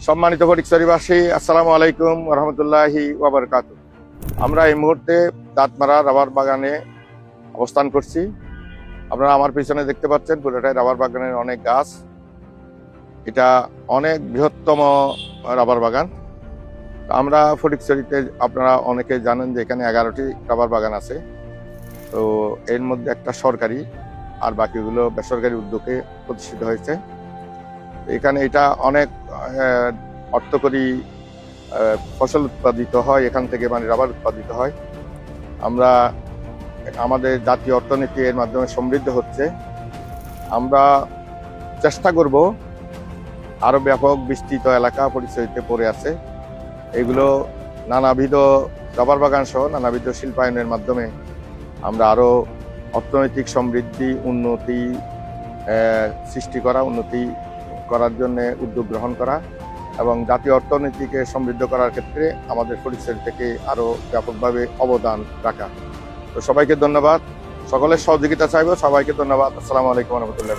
সম্মানিত ফটিকছড়িবাসী, আসসালামু আলাইকুম রহমতুল্লাহি ওয়াবারাকাতুহু। আমরা এই মুহূর্তে দাঁতমারা রাবার বাগানে অবস্থান করছি। আপনারা আমার পিছনে দেখতে পাচ্ছেন পুরোটাই রাবার বাগানের অনেক গাছ। এটা অনেক বৃহত্তম রাবার বাগান। আমরা ফটিকছড়িতে আপনারা অনেকে জানেন যে এখানে 11টি রাবার বাগান আছে। তো এর মধ্যে একটা সরকারি আর বাকিগুলো বেসরকারি উদ্যোগে প্রতিষ্ঠিত হয়েছে। এখানে এটা অনেক অর্থকরী ফসল উৎপাদিত হয়, এখান থেকে মানে রাবার উৎপাদিত হয়। আমরা আমাদের জাতীয় অর্থনীতি এর মাধ্যমে সমৃদ্ধ হচ্ছে। আমরা চেষ্টা করব আরো ব্যাপক বিস্তৃত এলাকা ফটিকছড়িতে পড়ে আছে, এগুলো নানাবিধ রাবার বাগান সহ নানাবিধ শিল্পায়নের মাধ্যমে আমরা আরো অর্থনৈতিক সমৃদ্ধি উন্নতি সৃষ্টি করা, উন্নতি করার জন্য উদ্যোগ গ্রহণ করা এবং জাতীয় অর্থনীতিকে সমৃদ্ধ করার ক্ষেত্রে আমাদের ফটিকছড়ি থেকে আরো ব্যাপকভাবে অবদান রাখা। তো সবাইকে ধন্যবাদ, সকলের সহযোগিতা চাইব। সবাইকে ধন্যবাদ। আসসালামু আলাইকুম রহমতুল্লাহ।